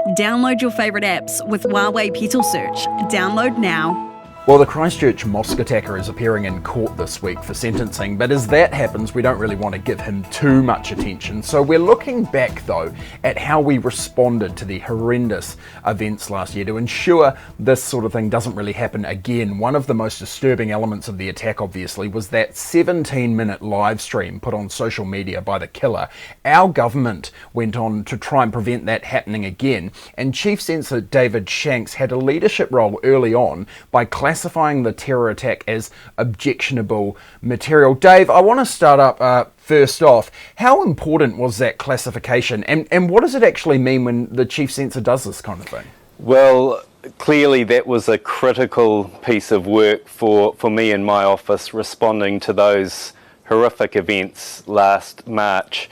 Download your favourite apps with Huawei Petal Search. Download now. Well, the Christchurch mosque attacker is appearing in court this week for sentencing, but as that happens, we don't really want to give him too much attention. So we're looking back, though, at how we responded to the horrendous events last year to ensure this sort of thing doesn't really happen again. One of the most disturbing elements of the attack, obviously, was that 17-minute live stream put on social media by the killer. Our government went on to try and prevent that happening again, and Chief Censor David Shanks had a leadership role early on by classifying the terror attack as objectionable material. Dave, I want to start up first off. How important was that classification, and what does it actually mean when the Chief Censor does this kind of thing? Well, clearly that was a critical piece of work for me in my office, responding to those horrific events last March.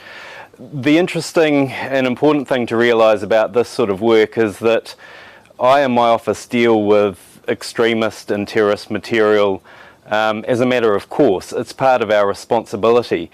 The interesting and important thing to realise about this sort of work is that I and my office deal with extremist and terrorist material as a matter of course. It's part of our responsibility.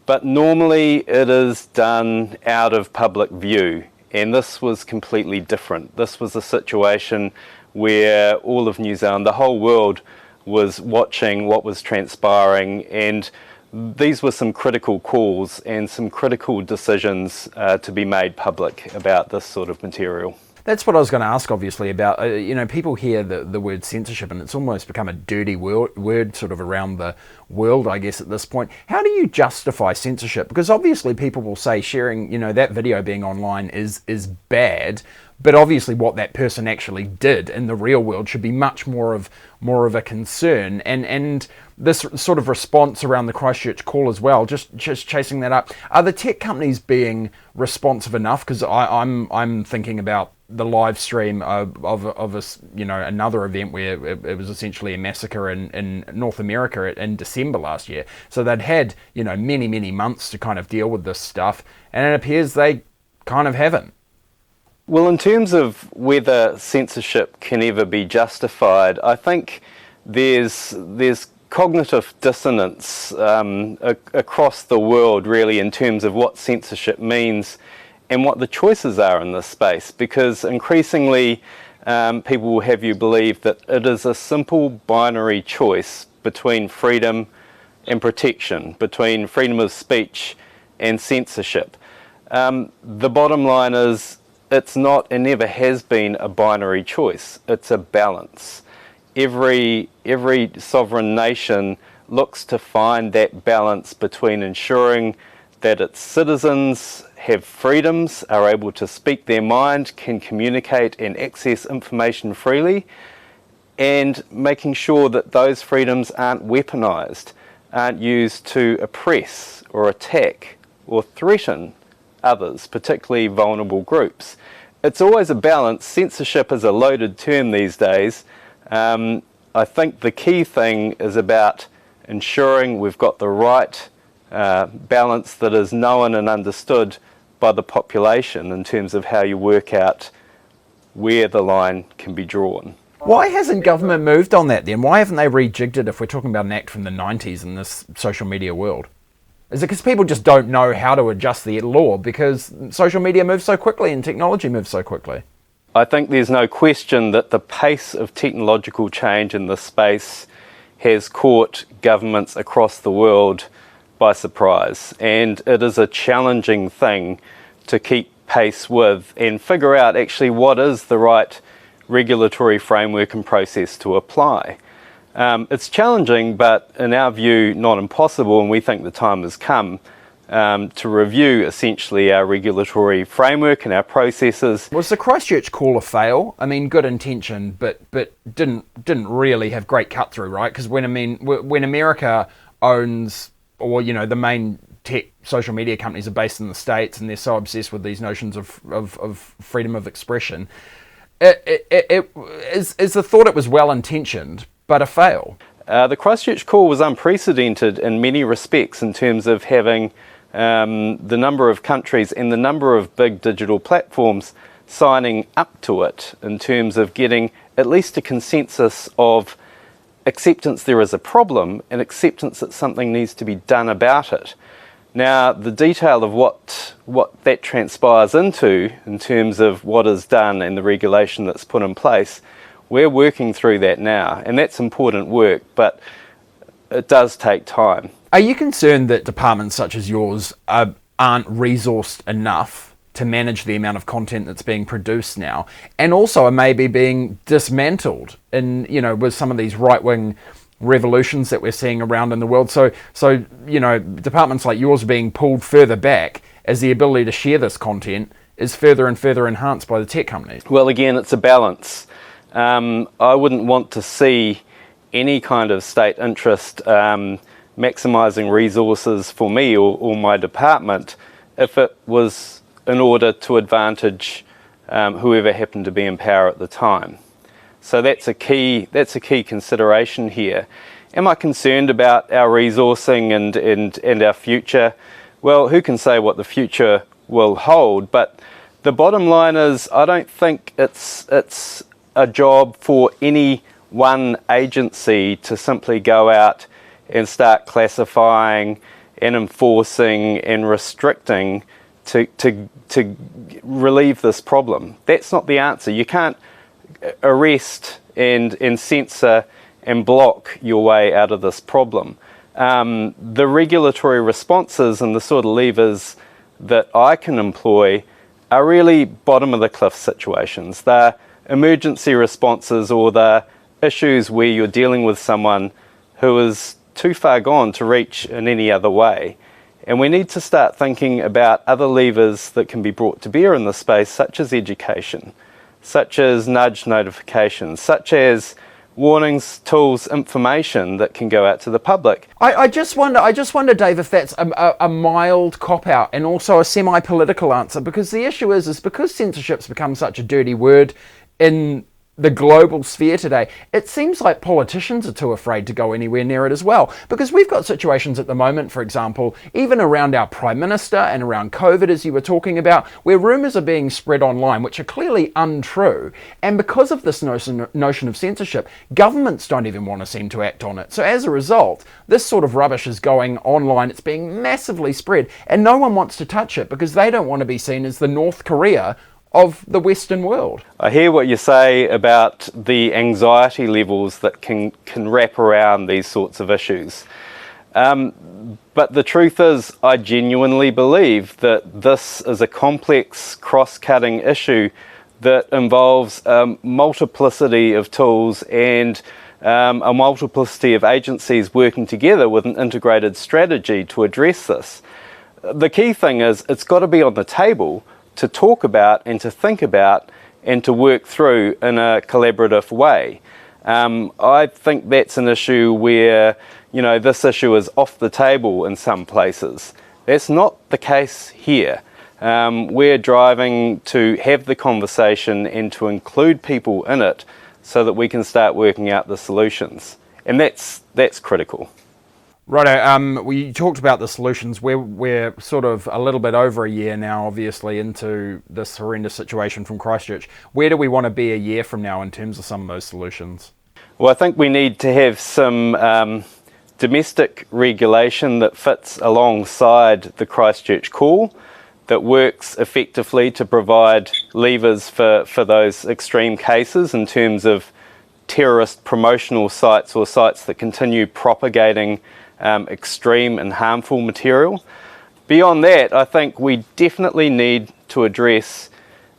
But normally it is done out of public view, and this was completely different. This was a situation where all of New Zealand, the whole world, was watching what was transpiring, and these were some critical calls and some critical decisions to be made public about this sort of material. That's what I was going to ask, obviously, about, people hear the word censorship and it's almost become a dirty word sort of around the world, I guess, at this point. How do you justify censorship? Because obviously people will say sharing, that video being online is bad, but obviously what that person actually did in the real world should be much more of a concern. And this sort of response around the Christchurch call as well, just chasing that up. Are the tech companies being responsive enough? Because I'm thinking about the live stream of another event where it was essentially a massacre in North America in December last year. So they'd had many months to kind of deal with this stuff, and it appears they kind of haven't. Well, in terms of whether censorship can ever be justified, I think there's cognitive dissonance across the world, really, in terms of what censorship means and what the choices are in this space, because increasingly people will have you believe that it is a simple binary choice between freedom and protection, between freedom of speech and censorship. The bottom line is it's not and never has been a binary choice. It's a balance. Every sovereign nation looks to find that balance between ensuring that its citizens have freedoms, are able to speak their mind, can communicate and access information freely, and making sure that those freedoms aren't weaponized, aren't used to oppress or attack or threaten others, particularly vulnerable groups. It's always a balance. Censorship is a loaded term these days. I think the key thing is about ensuring we've got the right balance that is known and understood by the population in terms of how you work out where the line can be drawn. Why hasn't government moved on that then? Why haven't they rejigged it if we're talking about an act from the 90s in this social media world? Is it because people just don't know how to adjust the law because social media moves so quickly and technology moves so quickly? I think there's no question that the pace of technological change in this space has caught governments across the world by surprise, and it is a challenging thing to keep pace with and figure out actually what is the right regulatory framework and process to apply. It's challenging, but in our view not impossible, and we think the time has come to review essentially our regulatory framework and our processes. Was the Christchurch call a fail? I mean, good intention, but didn't really have great cut through, right? Because when America owns, or the main tech social media companies are based in the States, and they're so obsessed with these notions of freedom of expression, it is the thought it was well intentioned, but a fail. The Christchurch call was unprecedented in many respects in terms of having the number of countries and the number of big digital platforms signing up to it, in terms of getting at least a consensus of acceptance there is a problem and acceptance that something needs to be done about it. Now, the detail of what that transpires into in terms of what is done and the regulation that's put in place, we're working through that now, and that's important work, but it does take time. Are you concerned that departments such as yours aren't resourced enough to manage the amount of content that's being produced now, and also are maybe being dismantled in, with some of these right-wing revolutions that we're seeing around in the world? So departments like yours are being pulled further back as the ability to share this content is further and further enhanced by the tech companies. Well, again, it's a balance. I wouldn't want to see any kind of state interest maximising resources for me or my department if it was in order to advantage whoever happened to be in power at the time. So that's a key consideration here. Am I concerned about our resourcing and our future? Well, who can say what the future will hold? But the bottom line is, I don't think it's a job for any one agency to simply go out and start classifying and enforcing and restricting to relieve this problem. That's not the answer. You can't arrest and censor and block your way out of this problem. The regulatory responses and the sort of levers that I can employ are really bottom of the cliff situations. They're emergency responses, or the issues where you're dealing with someone who is too far gone to reach in any other way. And we need to start thinking about other levers that can be brought to bear in this space, such as education, such as nudge notifications, such as warnings, tools, information that can go out to the public. I just wonder, Dave, if that's a mild cop-out and also a semi-political answer, because the issue is because censorship's become such a dirty word in the global sphere today, it seems like politicians are too afraid to go anywhere near it as well. Because we've got situations at the moment, for example, even around our Prime Minister and around COVID, as you were talking about, where rumours are being spread online, which are clearly untrue. And because of this notion of censorship, governments don't even want to seem to act on it. So as a result, this sort of rubbish is going online, it's being massively spread, and no one wants to touch it because they don't want to be seen as the North Korea of the Western world. I hear what you say about the anxiety levels that can wrap around these sorts of issues. But the truth is, I genuinely believe that this is a complex, cross-cutting issue that involves a multiplicity of tools and a multiplicity of agencies working together with an integrated strategy to address this. The key thing is, it's got to be on the table to talk about and to think about and to work through in a collaborative way. I think that's an issue where, this issue is off the table in some places. That's not the case here. We're driving to have the conversation and to include people in it so that we can start working out the solutions. And that's critical. Righto, we talked about the solutions. We're sort of a little bit over a year now, obviously, into this horrendous situation from Christchurch. Where do we want to be a year from now in terms of some of those solutions? Well, I think we need to have some domestic regulation that fits alongside the Christchurch call, that works effectively to provide levers for those extreme cases in terms of terrorist promotional sites or sites that continue propagating extreme and harmful material. Beyond that, I think we definitely need to address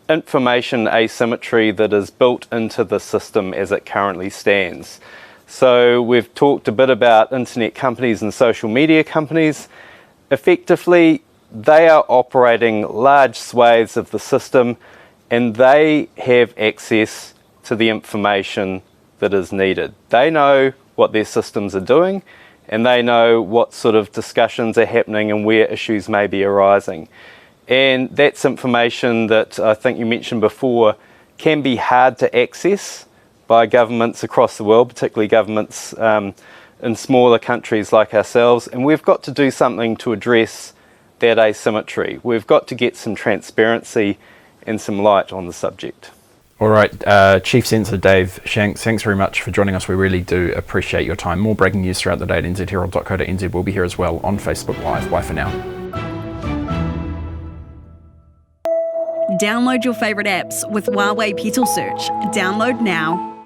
information asymmetry that is built into the system as it currently stands. So we've talked a bit about internet companies and social media companies. Effectively, they are operating large swathes of the system and they have access to the information that is needed. They know what their systems are doing, and they know what sort of discussions are happening and where issues may be arising. And that's information that I think you mentioned before can be hard to access by governments across the world, particularly governments in smaller countries like ourselves. And we've got to do something to address that asymmetry. We've got to get some transparency and some light on the subject. All right, Chief Censor Dave Shanks, thanks very much for joining us. We really do appreciate your time. More breaking news throughout the day at nzherald.co.nz. We'll be here as well on Facebook Live. Bye for now. Download your favourite apps with Huawei Petal Search. Download now.